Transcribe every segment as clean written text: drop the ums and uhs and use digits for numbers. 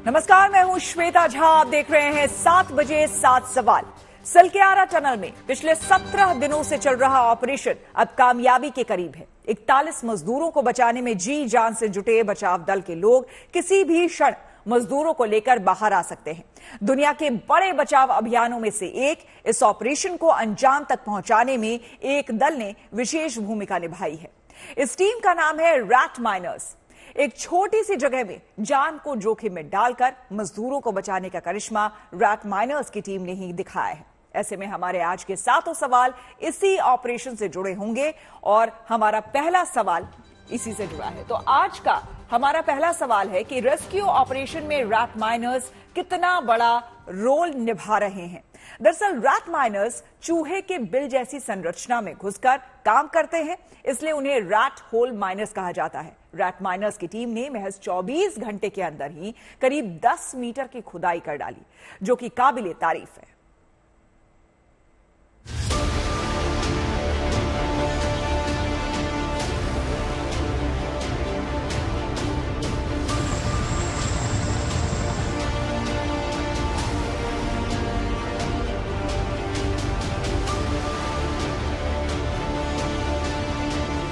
नमस्कार, मैं हूं श्वेता झा। आप देख रहे हैं 7 बजे 7 सवाल। सलक्यारा टनल में पिछले 17 दिनों से चल रहा ऑपरेशन अब कामयाबी के करीब है। 41 मजदूरों को बचाने में जी जान से जुटे बचाव दल के लोग किसी भी क्षण मजदूरों को लेकर बाहर आ सकते हैं। दुनिया के बड़े बचाव अभियानों में से एक इस ऑपरेशन को अंजाम तक पहुंचाने में एक दल ने विशेष भूमिका निभाई है। इस टीम का नाम है रैट माइनर्स। एक छोटी सी जगह में जान को जोखिम में डालकर मजदूरों को बचाने का करिश्मा रैट माइनर्स की टीम ने ही दिखाया है। ऐसे में हमारे आज के 7 सवाल इसी ऑपरेशन से जुड़े होंगे और हमारा पहला सवाल इसी से जुड़ा है। तो आज का हमारा पहला सवाल है कि रेस्क्यू ऑपरेशन में रैट माइनर्स कितना बड़ा रोल निभा रहे हैं। दरअसल रैट माइनर्स चूहे के बिल जैसी संरचना में घुसकर काम करते हैं, इसलिए उन्हें रैट होल माइनर्स कहा जाता है। रैट माइनर्स की टीम ने महज 24 घंटे के अंदर ही करीब 10 मीटर की खुदाई कर डाली, जो कि काबिले तारीफ है।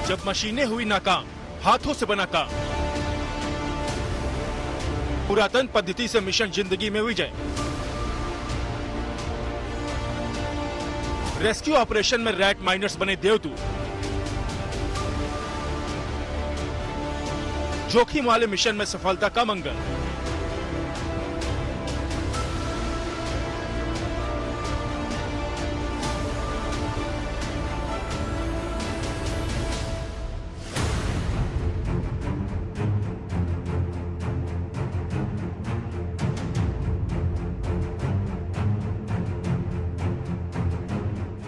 जब मशीनें हुई नाकाम, हाथों से बना काम, पुरातन पद्धति से मिशन जिंदगी में विजय। रेस्क्यू ऑपरेशन में रैट माइनर्स बने देवदूत। जोखिम वाले मिशन में सफलता का मंगल।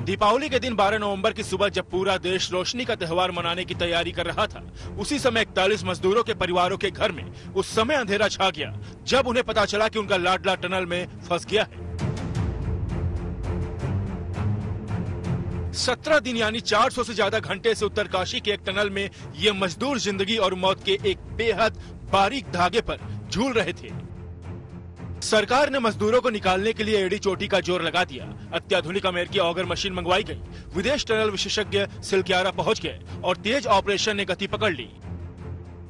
दीपावली के दिन 12 नवंबर की सुबह जब पूरा देश रोशनी का त्योहार मनाने की तैयारी कर रहा था, उसी समय 41 मजदूरों के परिवारों के घर में उस समय अंधेरा छा गया जब उन्हें पता चला कि उनका लाडला टनल में फंस गया है। 17 दिन यानी 400 से ज्यादा घंटे से उत्तरकाशी के एक टनल में ये मजदूर जिंदगी और मौत के एक बेहद बारीक धागे पर झूल रहे थे। सरकार ने मजदूरों को निकालने के लिए एड़ी चोटी का जोर लगा दिया। अत्याधुनिक अमेरिकी ऑगर मशीन मंगवाई गई। विदेश टनल विशेषज्ञ सिलक्यारा पहुंच गए और तेज ऑपरेशन ने गति पकड़ ली।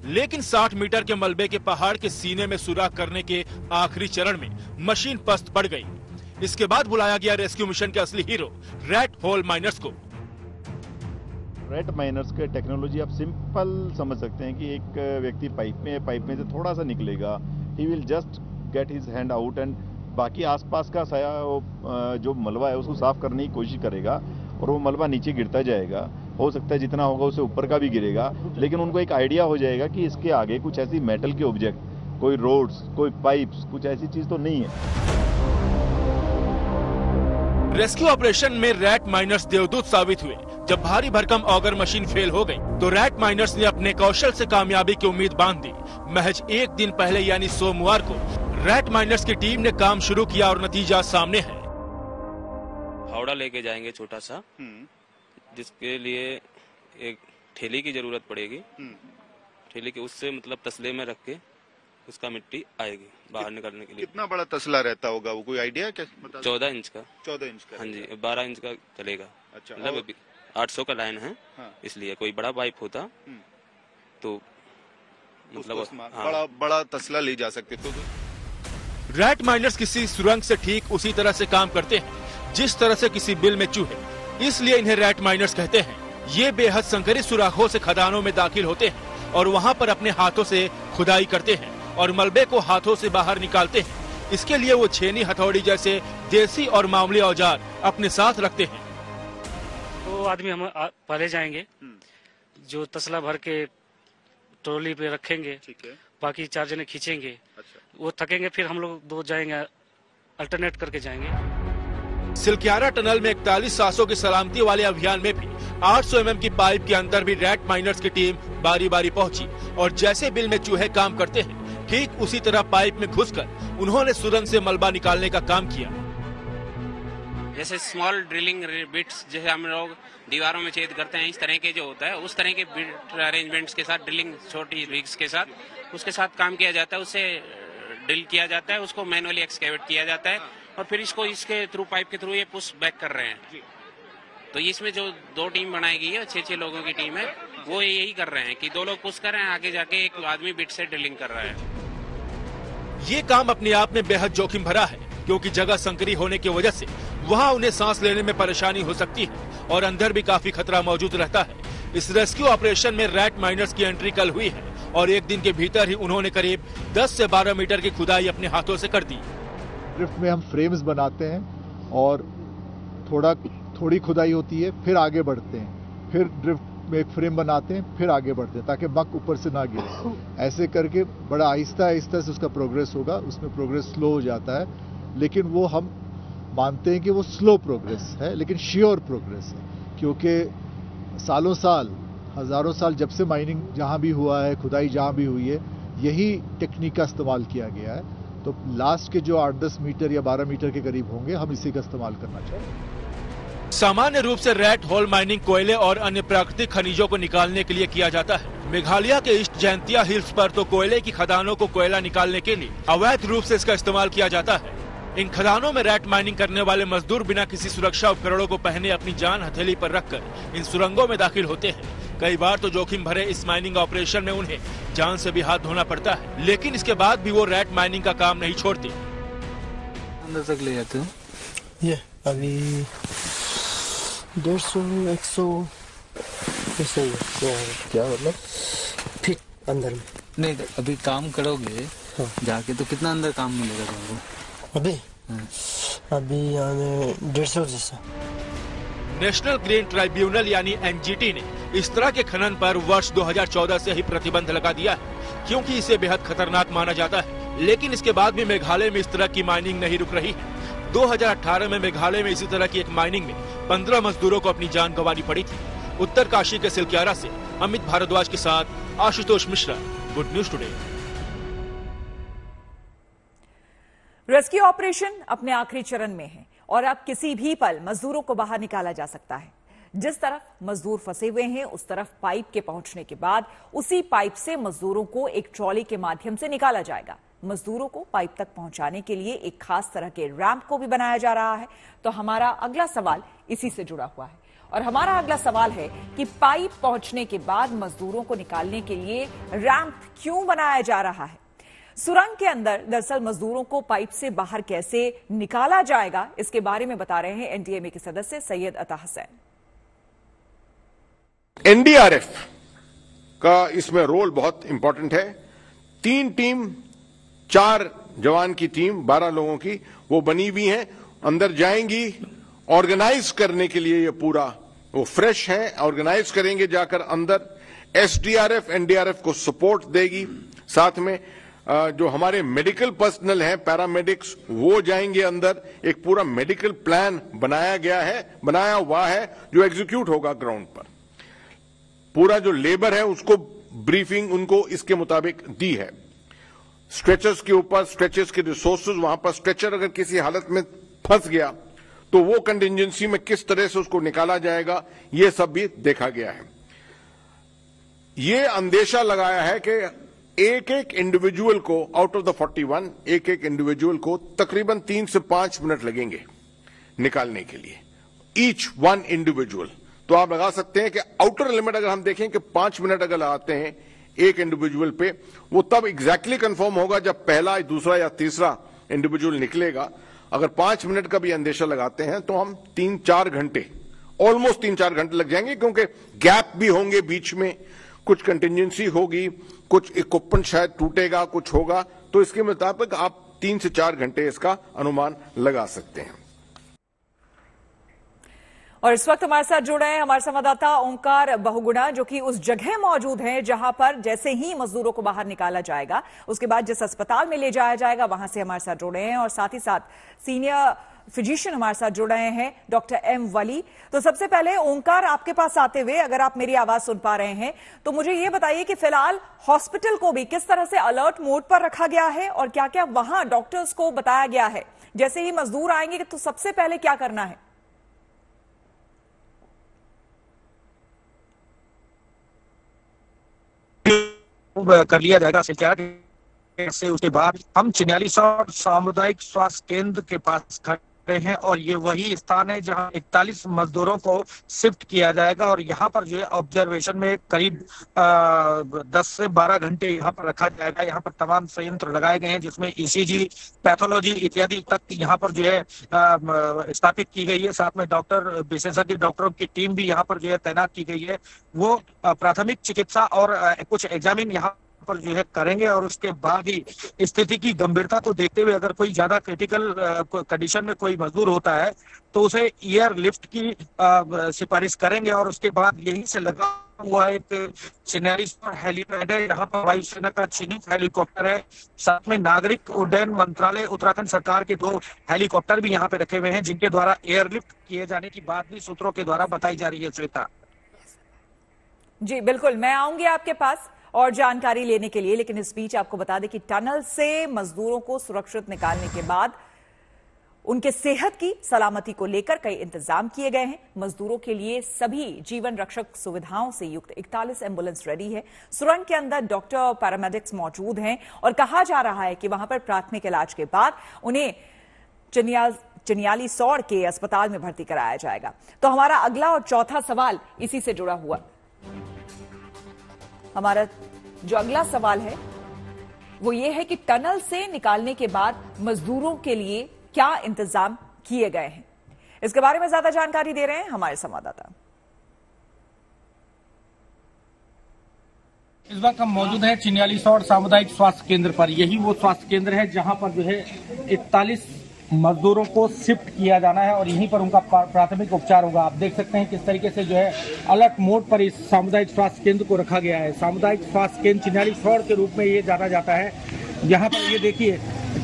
लेकिन 60 मीटर के मलबे के पहाड़ के सीने में सुराख करने के आखिरी चरण में मशीन पस्त पड़ गई। इसके बाद बुलाया गया रेस्क्यू मिशन के असली हीरो रैट होल माइनर्स को। रैट माइनर्स के टेक्नोलॉजी आप सिंपल समझ सकते हैं कि एक व्यक्ति पाइप में से थोड़ा सा निकलेगा, he will just get his hand out and बाकी आसपास का जो मलबा है उसको साफ करने की कोशिश करेगा और वो मलबा नीचे गिरता जाएगा। हो सकता है जितना होगा उससे ऊपर का भी गिरेगा, लेकिन उनको एक आइडिया हो जाएगा कि इसके आगे कुछ ऐसी मेटल के ऑब्जेक्ट, कोई रोड्स, कोई पाइप्स, कुछ ऐसी चीज तो नहीं है। रेस्क्यू ऑपरेशन में रैट माइनर्स देवदूत साबित हुए। जब भारी भरकम ऑगर मशीन फेल हो गई तो रैट माइनर्स ने अपने कौशल से कामयाबी की उम्मीद बांध दी। महज एक दिन पहले यानी सोमवार को रैट माइनर्स की टीम ने काम शुरू किया और नतीजा सामने है। फावड़ा लेके जाएंगे छोटा सा, जिसके लिए एक ठेली की जरूरत पड़ेगी। ठेली के उससे मतलब तसले में रख के उसका मिट्टी आएगी बाहर निकलने के लिए। कितना बड़ा तसला रहता होगा वो, कोई आइडिया क्या? 14 इंच का। 14 इंच का? हाँ जी, 12 इंच का चलेगा। अच्छा, मतलब 800 का लाइन है। हाँ। इसलिए कोई बड़ा पाइप होता तो मतलब बड़ा तसला ले जा सकते। तो रैट माइनर्स किसी सुरंग से ठीक उसी तरह से काम करते हैं जिस तरह से किसी बिल में चूहे, इसलिए इन्हें रैट माइनर्स कहते हैं। ये बेहद संकरित सुराखों से खदानों में दाखिल होते हैं और वहाँ पर अपने हाथों से खुदाई करते हैं और मलबे को हाथों से बाहर निकालते हैं। इसके लिए वो छेनी, हथौड़ी जैसे देसी और मामूली औजार अपने साथ रखते हैं। तो आदमी हम पहले जाएंगे, जो तसला भर के ट्रॉली पे रखेंगे, ठीक है, बाकी 4 जने खींचेंगे। अच्छा। वो थकेंगे, फिर हम लोग 2 जाएंगे, अल्टरनेट करके जाएंगे। सिलक्यारा टनल में 41 सांसों की सलामती वाले अभियान में भी 800 mm की पाइप के अंदर भी रैट माइनर्स की टीम बारी बारी पहुंची और जैसे बिल में चूहे काम करते हैं ठीक उसी तरह पाइप में घुसकर उन्होंने सुरंग से मलबा निकालने का काम किया। जैसे स्मॉल ड्रिलिंग बिट्स जैसे हम लोग दीवारों में छेद करते हैं, इस तरह के जो होता है उस तरह के बिट अरेंजमेंट्स के साथ ड्रिलिंग छोटी रिग्स के साथ उसके साथ काम किया जाता है। उससे ड्रिल किया जाता है, उसको मैनुअली एक्सकेवेट किया जाता है और फिर इसको इसके थ्रू पाइप के थ्रू ये पुश बैक कर रहे हैं। तो इसमें जो 2 टीम बनाई गई है, 6-6 लोगों की टीम है, वो यही कर रहे हैं कि 2 लोग पुश कर रहे हैं, आगे जाके एक आदमी बिट से ड्रिलिंग कर रहा है। ये काम अपने आप में बेहद जोखिम भरा है, क्योंकि जगह संकरी होने की वजह से वहाँ उन्हें सांस लेने में परेशानी हो सकती है और अंदर भी काफी खतरा मौजूद रहता है। इस रेस्क्यू ऑपरेशन में रैट माइनर्स की एंट्री कल हुई है और एक दिन के भीतर ही उन्होंने करीब 10 से 12 मीटर की खुदाई अपने हाथों से कर दी। ड्रिफ्ट में हम फ्रेम्स बनाते हैं और थोड़ी खुदाई होती है, फिर आगे बढ़ते हैं, फिर ड्रिफ्ट में एक फ्रेम बनाते हैं, फिर आगे बढ़ते हैं ताकि मक ऊपर से ना गिरे। ऐसे करके बड़ा आहिस्ता आहिस्ता से उसका प्रोग्रेस होगा। उसमें प्रोग्रेस स्लो हो जाता है, लेकिन वो हम मानते हैं कि वो स्लो प्रोग्रेस है, लेकिन श्योर प्रोग्रेस है, क्योंकि सालों साल, हजारों साल जब से माइनिंग जहां भी हुआ है, खुदाई जहां भी हुई है, यही टेक्निक का इस्तेमाल किया गया है। तो लास्ट के जो 8-10 मीटर या 12 मीटर के करीब होंगे, हम इसी का इस्तेमाल करना चाहेंगे। सामान्य रूप से रैट होल माइनिंग कोयले और अन्य प्राकृतिक खनिजों को निकालने के लिए किया जाता है। मेघालय के ईस्ट जैंतिया हिल्स पर तो कोयले की खदानों को कोयला निकालने के लिए अवैध रूप से इसका इस्तेमाल किया जाता है। इन खदानों में रैट माइनिंग करने वाले मजदूर बिना किसी सुरक्षा उपकरणों को पहने अपनी जान हथेली पर रखकर इन सुरंगों में दाखिल होते हैं। कई बार तो जोखिम भरे इस माइनिंग ऑपरेशन में उन्हें जान से भी हाथ धोना पड़ता है, लेकिन इसके बाद भी वो रैट माइनिंग का काम नहीं छोड़ते। अंदर तक ले जाते हो? ये अभी 150-100 ऐसे ही क्या मतलब फिट अंदर में। नहीं, अभी काम करोगे हाँ। जाके तो कितना अंदर काम मिलेगा तुमको? अभी हाँ। अभी हमें 150 जैसा। नेशनल ग्रीन ट्राइब्यूनल यानी एनजीटी ने इस तरह के खनन पर वर्ष 2014 से ही प्रतिबंध लगा दिया है, क्योंकि इसे बेहद खतरनाक माना जाता है। लेकिन इसके बाद भी मेघालय में इस तरह की माइनिंग नहीं रुक रही है। 2018 में मेघालय में इसी तरह की एक माइनिंग में 15 मजदूरों को अपनी जान गंवानी पड़ी थी। उत्तरकाशी के सिलक्यारा से अमित भारद्वाज के साथ Ashutosh Mishra, good news today. Rescue operation अपने आखिरी चरण में है और अब किसी भी पल मजदूरों को बाहर निकाला जा सकता है। जिस तरफ मजदूर फंसे हुए हैं, उस तरफ पाइप के पहुंचने के बाद उसी पाइप से मजदूरों को एक ट्रॉली के माध्यम से निकाला जाएगा। मजदूरों को पाइप तक पहुंचाने के लिए एक खास तरह के रैंप को भी बनाया जा रहा है। तो हमारा अगला सवाल इसी से जुड़ा हुआ है और हमारा अगला सवाल है कि पाइप पहुंचने के बाद मजदूरों को निकालने के लिए रैंप क्यों बनाया जा रहा है? सुरंग के अंदर दरअसल मजदूरों को पाइप से बाहर कैसे निकाला जाएगा, इसके बारे में बता रहे हैं एनडीएमए के सदस्य सैयद अता हसैन। एनडीआरएफ का इसमें रोल बहुत इंपॉर्टेंट है। 3 टीम, 4 जवान की टीम, 12 लोगों की वो बनी हुई है, अंदर जाएंगी। ऑर्गेनाइज करने के लिए ये पूरा वो फ्रेश है, ऑर्गेनाइज करेंगे जाकर अंदर। एसडीआरएफ एनडीआरएफ को सपोर्ट देगी। साथ में जो हमारे मेडिकल पर्सनल हैं, पैरामेडिक्स, वो जाएंगे अंदर। एक पूरा मेडिकल प्लान बनाया हुआ है जो एग्जीक्यूट होगा ग्राउंड पर। पूरा जो लेबर है उसको ब्रीफिंग उनको इसके मुताबिक दी है। स्ट्रेचर्स के ऊपर, स्ट्रेचर्स के रिसोर्सेज, वहां पर स्ट्रेचर अगर किसी हालत में फंस गया तो वो कंटिजेंसी में किस तरह से उसको निकाला जाएगा, ये सब भी देखा गया है। ये अंदेशा लगाया है कि एक एक इंडिविजुअल को आउट ऑफ द 41 एक एक इंडिविजुअल को तकरीबन 3 से 5 मिनट लगेंगे निकालने के लिए, ईच वन इंडिविजुअल। तो आप लगा सकते हैं कि आउटर लिमिट अगर हम देखें कि 5 मिनट अगर लगाते हैं एक इंडिविजुअल पे, वो तब एग्जैक्टली कंफर्म होगा जब पहला, दूसरा या तीसरा इंडिविजुअल निकलेगा। अगर 5 मिनट का भी अंदेशा लगाते हैं तो हम 3-4 घंटे, ऑलमोस्ट 3-4 घंटे लग जाएंगे, क्योंकि गैप भी होंगे बीच में, कुछ कंटिजेंसी होगी, कुछ इक्विपमेंट शायद टूटेगा, कुछ होगा। तो इसके मुताबिक आप 3 से 4 घंटे इसका अनुमान लगा सकते हैं। और इस वक्त हमारे साथ जुड़े हैं हमारे संवाददाता ओंकार बहुगुणा, जो कि उस जगह मौजूद हैं जहां पर जैसे ही मजदूरों को बाहर निकाला जाएगा उसके बाद जिस अस्पताल में ले जाया जाएगा वहां से हमारे साथ जुड़े हैं। और साथ ही साथ सीनियर फिजिशियन हमारे साथ जुड़ रहे हैं डॉक्टर एम वली। तो सबसे पहले ओंकार, आपके पास आते हुए अगर आप मेरी आवाज सुन पा रहे हैं तो मुझे ये बताइए कि फिलहाल हॉस्पिटल को भी किस तरह से अलर्ट मोड पर रखा गया है और क्या क्या वहां डॉक्टर्स को बताया गया है, जैसे ही मजदूर आएंगे तो सबसे पहले क्या करना है? कर लिया जाएगा। से उसके बाद हम चिन्यालीसौड़ सामुदायिक स्वास्थ्य केंद्र के पास खड़े हैं और ये वही स्थान है जहां 41 मजदूरों को शिफ्ट किया जाएगा और यहाँ पर जो है ऑब्जर्वेशन में करीब 10 से 12 घंटे यहाँ पर रखा जाएगा। यहाँ पर तमाम संयंत्र लगाए गए हैं जिसमें ईसीजी, पैथोलॉजी इत्यादि तक यहाँ पर जो है स्थापित की गई है। साथ में डॉक्टर, विशेषज्ञ डॉक्टरों की टीम भी यहाँ पर जो है तैनात की गई है। वो प्राथमिक चिकित्सा और कुछ एग्जामिन यहाँ पर जो है करेंगे और उसके बाद ही स्थिति की गंभीरता को देखते हुए अगर कोई ज्यादा क्रिटिकल कंडीशन में कोई मजदूर होता है तो उसे एयर लिफ्ट की सिफारिश करेंगे और उसके बाद यहीं से लगा हुआ एक चिन्यालीसौड़ हेलीपैड है। यहाँ पर वायुसेना का चिनूक हेलीकॉप्टर है। साथ में नागरिक उड्डयन मंत्रालय उत्तराखंड सरकार के 2 हेलीकॉप्टर भी यहाँ पे रखे हुए हैं जिनके द्वारा एयरलिफ्ट किए जाने की बात भी सूत्रों के द्वारा बताई जा रही है। श्वेता जी बिल्कुल, मैं आऊंगी आपके पास और जानकारी लेने के लिए, लेकिन इस बीच आपको बता दें कि टनल से मजदूरों को सुरक्षित निकालने के बाद उनके सेहत की सलामती को लेकर कई इंतजाम किए गए हैं। मजदूरों के लिए सभी जीवन रक्षक सुविधाओं से युक्त 41 एम्बुलेंस रेडी है। सुरंग के अंदर डॉक्टर और पैरामेडिक्स मौजूद हैं और कहा जा रहा है कि वहां पर प्राथमिक इलाज के बाद उन्हें चिन्यालीसौड़ के अस्पताल में भर्ती कराया जाएगा। तो हमारा अगला और चौथा सवाल इसी से जुड़ा हुआ। हमारा जो अगला सवाल है वो ये है कि टनल से निकालने के बाद मजदूरों के लिए क्या इंतजाम किए गए हैं। इसके बारे में ज्यादा जानकारी दे रहे हैं हमारे संवाददाता। इस वक्त हम मौजूद हैं चिन्यालीसौड़ सामुदायिक स्वास्थ्य केंद्र पर। यही वो स्वास्थ्य केंद्र है जहां पर जो है 41 मजदूरों को शिफ्ट किया जाना है और यहीं पर उनका प्राथमिक उपचार होगा। आप देख सकते हैं किस तरीके से जो है अलर्ट मोड पर इस सामुदायिक स्वास्थ्य केंद्र को रखा गया है। सामुदायिक स्वास्थ्य केंद्र चिन्यालीसौड़ के रूप में ये जाना जाता है। यहाँ पर ये देखिए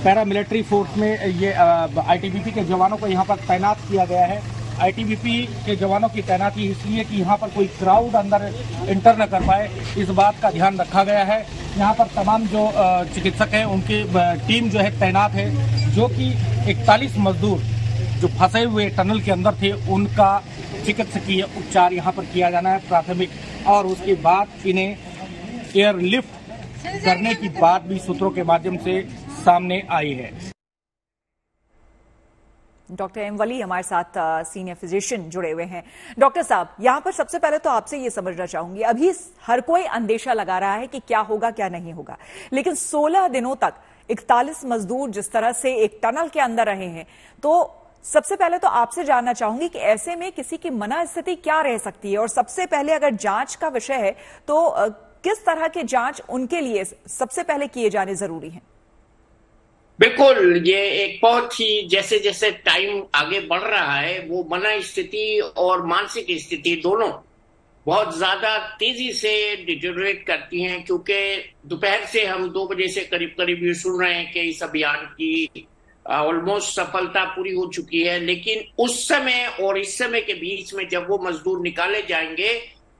पैरामिलिट्री फोर्स में ये आईटीबीपी के जवानों को यहाँ पर तैनात किया गया है। आईटीबीपी के जवानों की तैनाती इसलिए कि यहाँ पर कोई क्राउड अंदर इंटर न कर पाए, इस बात का ध्यान रखा गया है। यहाँ पर तमाम जो चिकित्सक हैं उनकी टीम जो है तैनात है, जो कि 41 मजदूर जो फंसे हुए टनल के अंदर थे उनका चिकित्सकीय उपचार यहाँ पर किया जाना है प्राथमिक, और उसके बाद इन्हें एयरलिफ्ट करने की बात भी सूत्रों के माध्यम से सामने आई है। डॉक्टर एम वली हमारे साथ सीनियर फिजिशियन जुड़े हुए हैं। डॉक्टर साहब, यहां पर सबसे पहले तो आपसे ये समझना चाहूंगी, अभी हर कोई अंदेशा लगा रहा है कि क्या होगा क्या नहीं होगा, लेकिन 16 दिनों तक 41 मजदूर जिस तरह से एक टनल के अंदर रहे हैं, तो सबसे पहले तो आपसे जानना चाहूंगी कि ऐसे में किसी की मना स्थिति क्या रह सकती है, और सबसे पहले अगर जांच का विषय है तो किस तरह के जांच उनके लिए सबसे पहले किए जाने जरूरी हैं? बिल्कुल, ये एक बहुत ही जैसे जैसे टाइम आगे बढ़ रहा है वो मना स्थिति और मानसिक स्थिति दोनों बहुत ज्यादा तेजी से डिटेरियोरेट करती हैं, क्योंकि दोपहर से हम 2 बजे से करीब करीब ये सुन रहे हैं कि इस अभियान की ऑलमोस्ट सफलता पूरी हो चुकी है। लेकिन उस समय और इस समय के बीच में जब वो मजदूर निकाले जाएंगे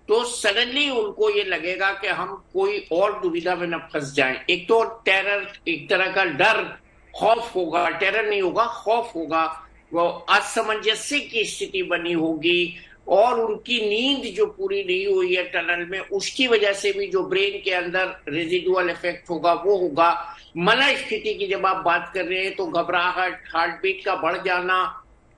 तो सडनली उनको ये लगेगा कि हम कोई और दुविधा में न फंस जाएं। एक तो टेरर, एक तरह का डर, खौफ होगा, टेरर नहीं होगा, खौफ होगा, वो असमंजस्य की स्थिति बनी होगी, और उनकी नींद जो पूरी नहीं हुई है टनल में उसकी वजह से भी जो ब्रेन के अंदर रेजिडुअल इफेक्ट होगा वो होगा। मना स्थिति की जब आप बात कर रहे हैं तो घबराहट, हार्ट बीट का बढ़ जाना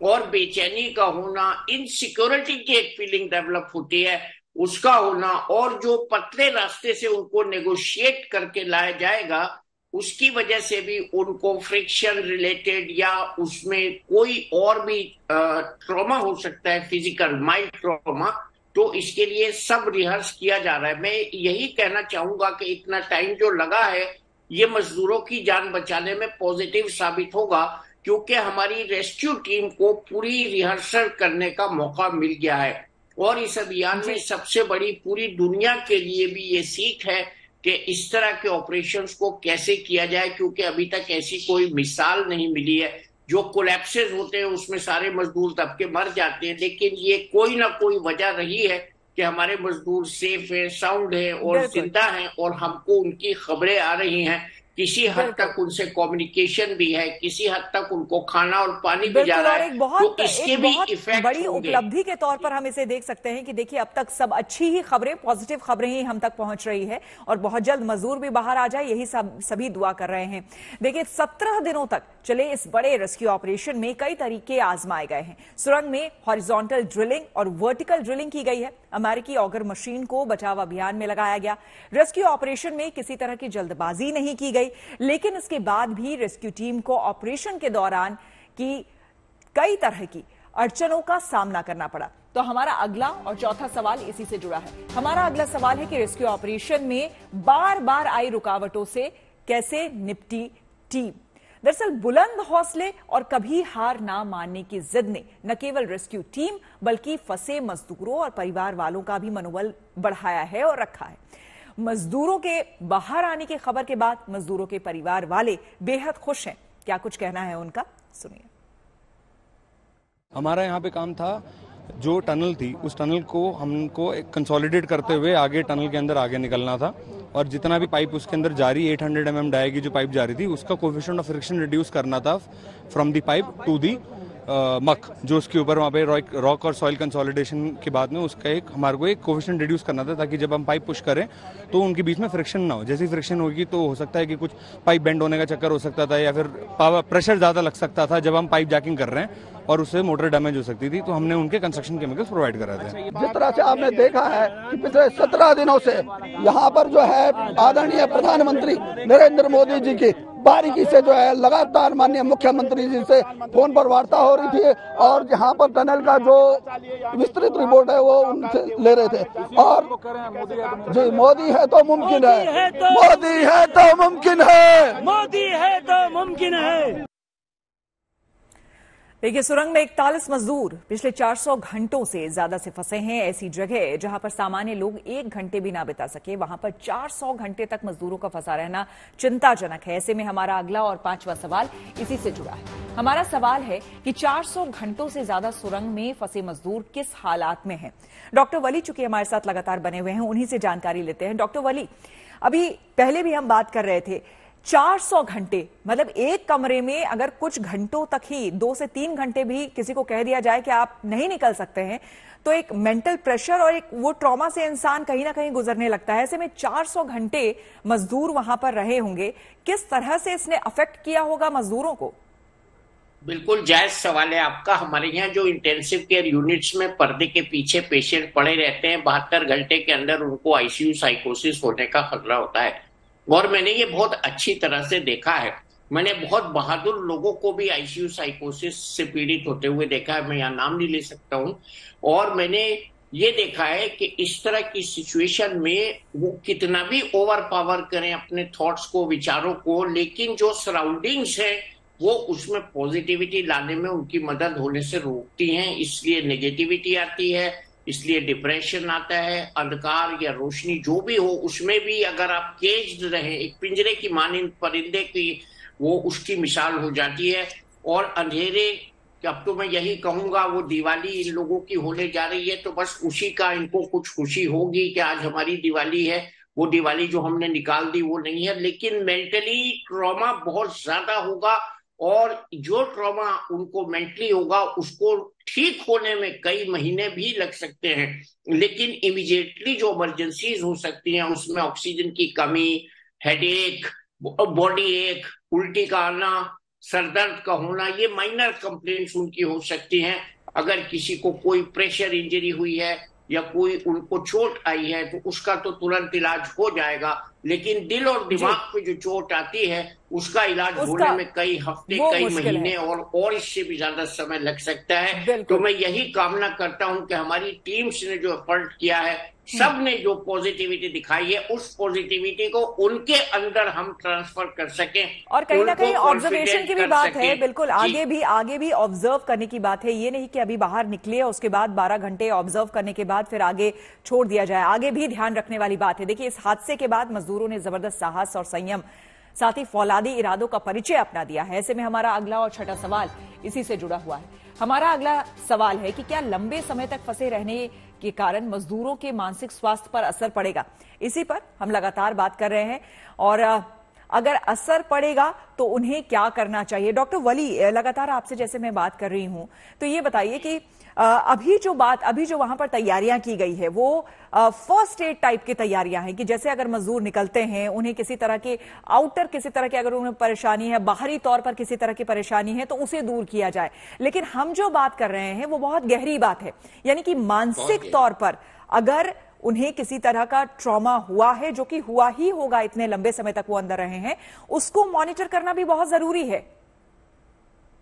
और बेचैनी का होना, इनसिक्योरिटी की एक फीलिंग डेवलप होती है उसका होना, और जो पतले रास्ते से उनको नेगोशिएट करके लाया जाएगा उसकी वजह से भी उनको फ्रिक्शन रिलेटेड या उसमें कोई और भी ट्रॉमा हो सकता है, फिजिकल माइल्ड ट्रॉमा। तो इसके लिए सब रिहर्स किया जा रहा है। मैं यही कहना चाहूंगा कि इतना टाइम जो लगा है ये मजदूरों की जान बचाने में पॉजिटिव साबित होगा, क्योंकि हमारी रेस्क्यू टीम को पूरी रिहर्सल करने का मौका मिल गया है। और इस अभियान में सबसे बड़ी पूरी दुनिया के लिए भी ये सीख है कि इस तरह के ऑपरेशंस को कैसे किया जाए, क्योंकि अभी तक ऐसी कोई मिसाल नहीं मिली है। जो कोलैप्सेस होते हैं उसमें सारे मजदूर दब के मर जाते हैं, लेकिन ये कोई ना कोई वजह रही है कि हमारे मजदूर सेफ है, साउंड है और जिंदा हैं, और हमको उनकी खबरें आ रही हैं किसी हद तक उनसे कम्युनिकेशन भी है, किसी हद तक उनको खाना और पानी भी जा रहा है। तो इसके भी इफेक्ट बड़ी उपलब्धि के तौर पर हम इसे देख सकते हैं कि देखिए अब तक सब अच्छी ही खबरें, पॉजिटिव खबरें ही हम तक पहुंच रही है और बहुत जल्द मजदूर भी बाहर आ जाए, यही सभी दुआ कर रहे हैं। देखिए 17 दिनों तक चले इस बड़े रेस्क्यू ऑपरेशन में कई तरीके आजमाए गए हैं। सुरंग में हॉरिजॉन्टल ड्रिलिंग और वर्टिकल ड्रिलिंग की गई है। अमेरिकी ऑगर मशीन को बचाव अभियान में लगाया गया। रेस्क्यू ऑपरेशन में किसी तरह की जल्दबाजी नहीं की गई, लेकिन इसके बाद भी रेस्क्यू टीम को ऑपरेशन के दौरान की कई तरह की अड़चनों का सामना करना पड़ा। तो हमारा अगला और चौथा सवाल इसी से जुड़ा है। हमारा अगला सवाल है कि रेस्क्यू ऑपरेशन में बार बार आई रुकावटों से कैसे निपटी टीम। दरअसल बुलंद हौसले और कभी हार ना मानने की जिद ने न केवल रेस्क्यू टीम बल्कि फंसे मजदूरों और परिवार वालों का भी मनोबल बढ़ाया है और रखा है। मजदूरों के बाहर आने की खबर के बाद मजदूरों के परिवार वाले बेहद खुश हैं। क्या कुछ कहना है उनका, सुनिए। हमारा यहाँ पे काम था, जो टनल थी उस टनल को हमको कंसोलिडेट करते हुए आगे टनल के अंदर आगे निकलना था और जितना भी पाइप उसके अंदर जारी 800 mm डाई की जो पाइप जारी थी उसका कोएफिशिएंट ऑफ फ्रिक्शन रिड्यूस करना था from the pipe to the muck, जो उसके ऊपर वहाँ पे रॉक और सॉइल कंसोलिडेशन के बाद में उसका एक हमारे को एक कोएफिशिएंट रिड्यूस करना था ताकि जब हम पाइप पुश करें तो उनके बीच में फ्रिक्शन ना हो। जैसी फ्रिक्शन होगी तो हो सकता है कि कुछ पाइप बेंड होने का चक्कर हो सकता था या फिर पावर प्रेशर ज्यादा लग सकता था जब हम पाइप जैकिंग कर रहे हैं और उससे मोटर डैमेज हो सकती थी। तो हमने उनके कंस्ट्रक्शन केमिकल्स प्रोवाइड करा थे। जिस तरह से आपने देखा है कि पिछले 17 दिनों से यहाँ पर जो है आदरणीय प्रधानमंत्री नरेंद्र मोदी जी की बारीकी से जो है लगातार माननीय मुख्यमंत्री जी से फोन पर वार्ता हो रही थी और यहाँ पर टनल का जो विस्तृत रिपोर्ट है वो उनसे ले रहे थे। और जी मोदी है तो मुमकिन है, मोदी है तो मुमकिन है, मोदी है तो मुमकिन है। देखिए सुरंग में 41 मजदूर पिछले 400 घंटों से ज्यादा से फंसे हैं। ऐसी जगह जहां पर सामान्य लोग 1 घंटे भी ना बिता सके, वहां पर 400 घंटे तक मजदूरों का फंसा रहना चिंताजनक है। ऐसे में हमारा अगला और 5वां सवाल इसी से जुड़ा है। हमारा सवाल है कि 400 घंटों से ज्यादा सुरंग में फंसे मजदूर किस हालात में हैं। डॉक्टर वली चूंकि हमारे साथ लगातार बने हुए हैं, उन्हीं से जानकारी लेते हैं। डॉक्टर वली, अभी पहले भी हम बात कर रहे थे 400 घंटे मतलब एक कमरे में अगर कुछ घंटों तक ही 2 से 3 घंटे भी किसी को कह दिया जाए कि आप नहीं निकल सकते हैं तो एक मेंटल प्रेशर और एक वो ट्रॉमा से इंसान कहीं ना कहीं गुजरने लगता है। ऐसे में 400 घंटे मजदूर वहां पर रहे होंगे, किस तरह से इसने अफेक्ट किया होगा मजदूरों को? बिल्कुल जायज सवाल है आपका। हमारे यहाँ जो इंटेंसिव केयर यूनिट्स में पर्दे के पीछे पेशेंट पड़े रहते हैं, 72 घंटे के अंदर उनको आईसीयू साइकोसिस होने का खतरा होता है और मैंने ये बहुत अच्छी तरह से देखा है। मैंने बहुत बहादुर लोगों को भी आईसीयू साइकोसिस से पीड़ित होते हुए देखा है, मैं यहाँ नाम नहीं ले सकता हूँ। और मैंने ये देखा है कि इस तरह की सिचुएशन में वो कितना भी ओवर पावर करें अपने थॉट्स को, विचारों को, लेकिन जो सराउंडिंग्स है वो उसमें पॉजिटिविटी लाने में उनकी मदद होने से रोकती हैं। इसलिए नेगेटिविटी आती है, इसलिए डिप्रेशन आता है। अंधकार या रोशनी जो भी हो उसमें भी अगर आप केज्ड रहे, एक पिंजरे की मानिंद परिंदे की वो उसकी मिसाल हो जाती है। और अंधेरे, अब तो मैं यही कहूंगा, वो दिवाली इन लोगों की होने जा रही है तो बस उसी का इनको कुछ खुशी होगी कि आज हमारी दिवाली है। वो दिवाली जो हमने निकाल दी वो नहीं है, लेकिन मेंटली ट्रॉमा बहुत ज्यादा होगा और जो ट्रॉमा उनको मेंटली होगा उसको ठीक होने में कई महीने भी लग सकते हैं। लेकिन इमीडिएटली जो इमरजेंसीज हो सकती हैं उसमें ऑक्सीजन की कमी, हेडेक, बॉडी एक, उल्टी का आना, सरदर्द का होना, ये माइनर कंप्लेंट्स उनकी हो सकती हैं। अगर किसी को कोई प्रेशर इंजरी हुई है या कोई उनको चोट आई है तो उसका तो तुरंत इलाज हो जाएगा, लेकिन दिल और दिमाग पे जो चोट आती है उसका इलाज होने में कई हफ्ते, कई महीने और इससे भी ज्यादा समय लग सकता है। तो मैं यही कामना करता हूं कि हमारी टीम्स ने जो एफर्ट किया है, सब ने जो पॉजिटिविटी दिखाई है, उस पॉजिटिविटी को उनके अंदर हम ट्रांसफर कर सकें और कहीं ना कहीं ऑब्जर्वेशन की भी बात है। बिल्कुल आगे भी ऑब्जर्व करने की बात है। ये नहीं कि अभी बाहर निकले और उसके बाद 12 घंटे ऑब्जर्व करने के बाद फिर आगे छोड़ दिया जाए, आगे भी ध्यान रखने वाली बात है। देखिए इस हादसे के बाद मजदूरों ने जबरदस्त साहस और संयम, साथ ही फौलादी इरादों का परिचय अपना दिया है। ऐसे में हमारा अगला और छठा सवाल इसी से जुड़ा हुआ है। हमारा अगला सवाल है कि क्या लंबे समय तक फंसे रहने के कारण मजदूरों के मानसिक स्वास्थ्य पर असर पड़ेगा? इसी पर हम लगातार बात कर रहे हैं और अगर असर पड़ेगा तो उन्हें क्या करना चाहिए? डॉक्टर वली, लगातार आपसे जैसे मैं बात कर रही हूं, तो ये बताइए कि अभी जो वहां पर तैयारियां की गई है वो फर्स्ट एड टाइप की तैयारियां हैं कि जैसे अगर मजदूर निकलते हैं, उन्हें किसी तरह की अगर उन्हें परेशानी है, बाहरी तौर पर किसी तरह की परेशानी है तो उसे दूर किया जाए। लेकिन हम जो बात कर रहे हैं वो बहुत गहरी बात है, यानी कि मानसिक तौर पर अगर उन्हें किसी तरह का ट्रॉमा हुआ है, जो कि हुआ ही होगा, इतने लंबे समय तक वो अंदर रहे हैं, उसको मॉनिटर करना भी बहुत जरूरी है।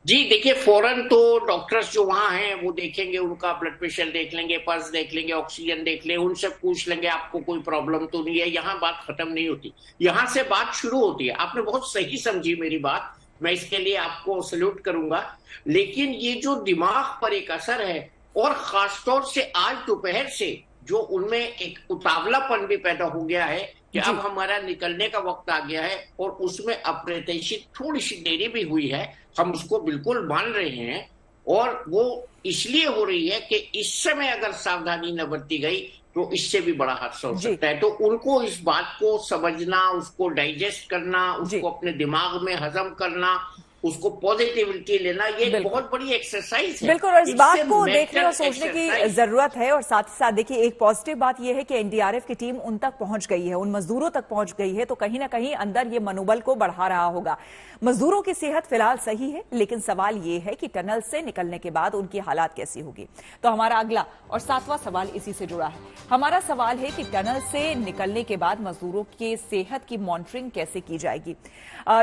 जी देखिए, फौरन तो डॉक्टर्स जो वहां हैं वो देखेंगे, उनका ब्लड प्रेशर देख लेंगे, पल्स देख लेंगे, ऑक्सीजन देख लेंगे, उनसे पूछ लेंगे आपको कोई प्रॉब्लम तो नहीं है। यहाँ बात खत्म नहीं होती, यहाँ से बात शुरू होती है। आपने बहुत सही समझी मेरी बात, मैं इसके लिए आपको सल्यूट करूंगा। लेकिन ये जो दिमाग पर एक असर है, और खासतौर से आज दोपहर से जो उनमें एक उतावलापन भी पैदा हो गया है कि अब हमारा निकलने का वक्त आ गया है, और उसमें अप्रत्याशित थोड़ी सी देरी भी हुई है, हम उसको बिल्कुल मान रहे हैं। और वो इसलिए हो रही है कि इस समय अगर सावधानी न बरती गई तो इससे भी बड़ा हादसा हो सकता है। तो उनको इस बात को समझना, उसको डाइजेस्ट करना, उसको अपने दिमाग में हजम करना, उसको पॉजिटिविटी लेना, ये बहुत बड़ी एक्सरसाइज है। बिल्कुल, और इस बात को देखने और सोचने की जरूरत है। और साथ ही साथ देखिए, एक पॉजिटिव बात यह है कि एनडीआरएफ की टीम उन तक पहुंच गई है, उन मजदूरों तक पहुंच गई है, तो कहीं ना कहीं अंदर ये मनोबल को बढ़ा रहा होगा। मजदूरों की सेहत फिलहाल सही है, लेकिन सवाल ये है कि टनल से निकलने के बाद उनकी हालात कैसी होगी। तो हमारा अगला और 7वां सवाल इसी से जुड़ा है। हमारा सवाल है कि टनल से निकलने के बाद मजदूरों की सेहत की मॉनिटरिंग कैसे की जाएगी।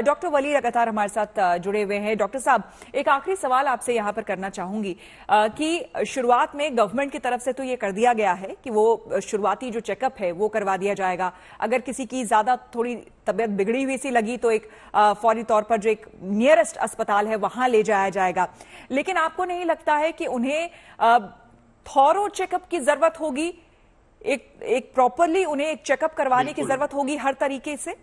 डॉक्टर वली लगातार हमारे साथ जुड़े हुए हैं। डॉक्टर साहब, एक आखिरी सवाल आपसे यहां पर करना चाहूंगी कि शुरुआत में गवर्नमेंट की तरफ से तो ये कर दिया गया है कि वो शुरुआती जो चेकअप है वो करवा दिया जाएगा। अगर किसी की ज्यादा थोड़ी तबियत बिगड़ी हुई सी लगी तो एक फौरी तौर पर जो एक नियरेस्ट अस्पताल है वहां ले जाया जाएगा। लेकिन आपको नहीं लगता है कि उन्हें थॉरो चेकअप की जरूरत होगी? एक प्रॉपरली उन्हें एक चेकअप करवाने की जरूरत होगी हर तरीके से?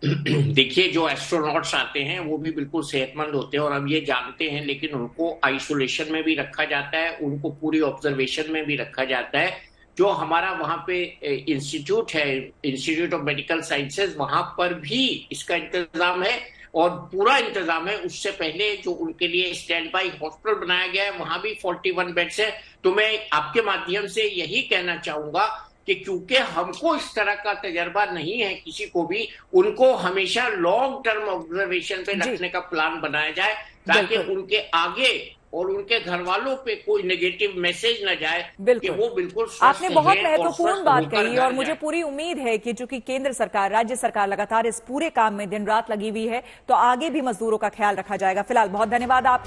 देखिए, जो एस्ट्रोनॉट्स आते हैं वो भी बिल्कुल सेहतमंद होते हैं और हम ये जानते हैं, लेकिन उनको आइसोलेशन में भी रखा जाता है, उनको पूरी ऑब्जर्वेशन में भी रखा जाता है। जो हमारा वहां पे इंस्टीट्यूट है, इंस्टीट्यूट ऑफ मेडिकल साइंसेज, वहां पर भी इसका इंतजाम है और पूरा इंतजाम है। उससे पहले जो उनके लिए स्टैंड बाई हॉस्पिटल बनाया गया है, वहां भी 41 बेड्स है। तो मैं आपके माध्यम से यही कहना चाहूंगा कि क्योंकि हमको इस तरह का तजर्बा नहीं है किसी को भी, उनको हमेशा लॉन्ग टर्म ऑब्जर्वेशन पे रखने का प्लान बनाया जाए, ताकि उनके आगे और उनके घर वालों पे कोई नेगेटिव मैसेज न जाए कि वो बिल्कुल स्वस्थ आपने बहुत हैं महत्वपूर्ण बात कही और मुझे पूरी उम्मीद है कि चूंकि केंद्र सरकार, राज्य सरकार लगातार इस पूरे काम में दिन रात लगी हुई है, तो आगे भी मजदूरों का ख्याल रखा जाएगा। फिलहाल बहुत धन्यवाद आप